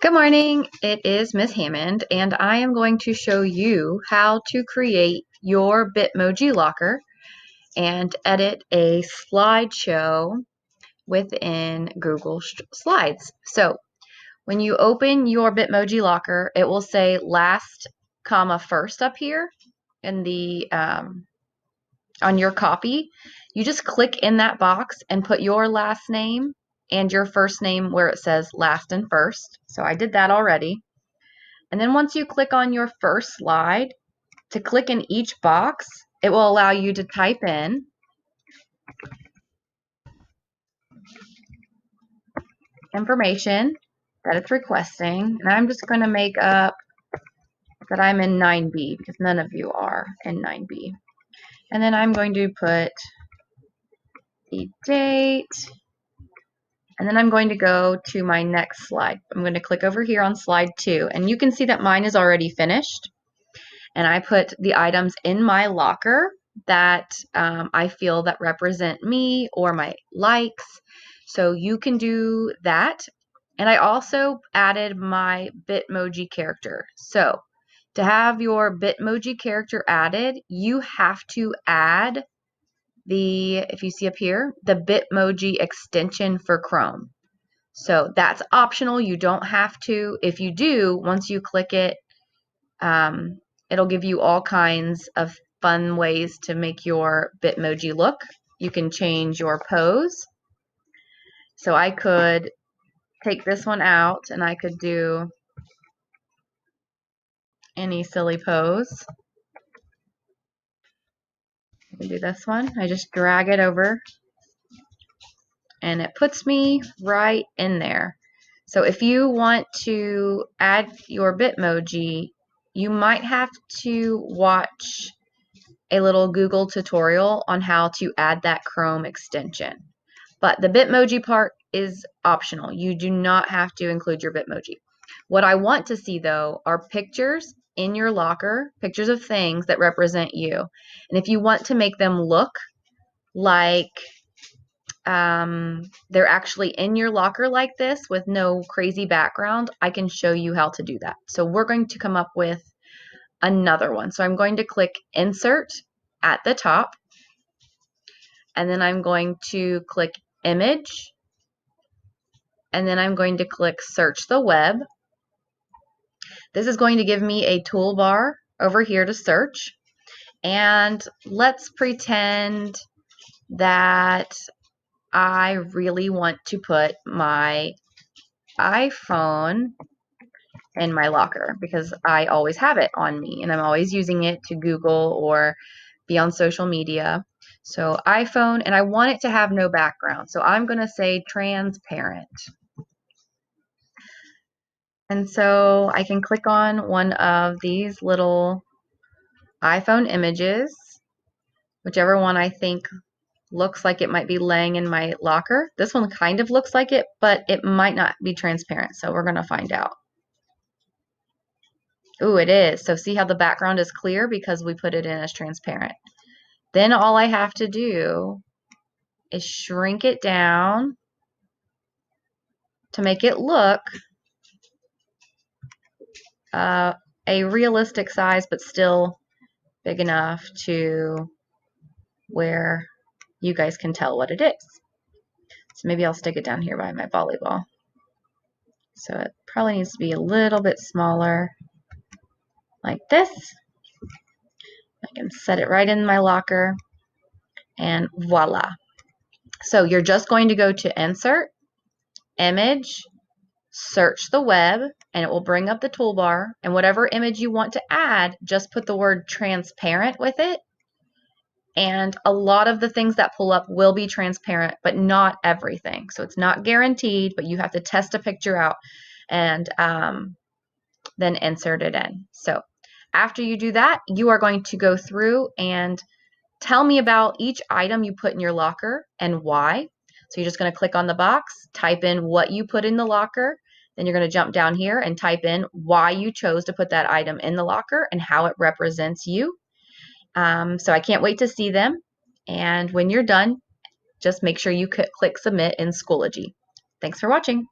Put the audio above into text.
Good morning, it is Miss Hammond, and I am going to show you how to create your Bitmoji Locker and edit a slideshow within Google Slides. So when you open your Bitmoji Locker, it will say last comma first up here in the on your copy. You just click in that box and put your last name and your first name where it says last and first. So I did that already. And then once you click on your first slide, to click in each box, it will allow you to type in information that it's requesting. And I'm just going to make up that I'm in 9B because none of you are in 9B. And then I'm going to put the date. And then I'm going to go to my next slide. I'm going to click over here on slide 2. And you can see that mine is already finished. And I put the items in my locker that I feel that represent me or my likes. So you can do that. And I also added my Bitmoji character. So to have your Bitmoji character added, you have to add if you see up here, the Bitmoji extension for Chrome. So that's optional. You don't have to. If you do, once you click it, it'll give you all kinds of fun ways to make your Bitmoji look. You can change your pose. So I could take this one out and I could do any silly pose. I can do this one. I just drag it over and it puts me right in there. So if you want to add your Bitmoji, you might have to watch a little Google tutorial on how to add that Chrome extension. But the Bitmoji part is optional. You do not have to include your Bitmoji. What I want to see, though, are pictures in your locker, pictures of things that represent you. And if you want to make them look like they're actually in your locker like this with no crazy background, I can show you how to do that. So we're going to come up with another one. So I'm going to click Insert at the top, and then I'm going to click Image, and then I'm going to click Search the Web. This is going to give me a toolbar over here to search, and let's pretend that I really want to put my iPhone in my locker because I always have it on me and I'm always using it to Google or be on social media. So iPhone, and I want it to have no background. So I'm going to say transparent. And so I can click on one of these little iPhone images, whichever one I think looks like it might be laying in my locker. This one kind of looks like it, but it might not be transparent. So we're going to find out. Ooh, it is. So see how the background is clear because we put it in as transparent. Then all I have to do is shrink it down to make it look a realistic size, but still big enough to where you guys can tell what it is. So maybe I'll stick it down here by my volleyball. So it probably needs to be a little bit smaller, like this. I can set it right in my locker, and voila. So you're just going to go to Insert, Image, search the web, and it will bring up the toolbar, and whatever image you want to add, just put the word transparent with it. And a lot of the things that pull up will be transparent, but not everything. So it's not guaranteed, but you have to test a picture out and then insert it in. So after you do that, you are going to go through and tell me about each item you put in your locker and why. So you're just going to click on the box, type in what you put in the locker, then you're going to jump down here and type in why you chose to put that item in the locker and how it represents you. So I can't wait to see them. And when you're done, just make sure you click submit in Schoology. Thanks for watching.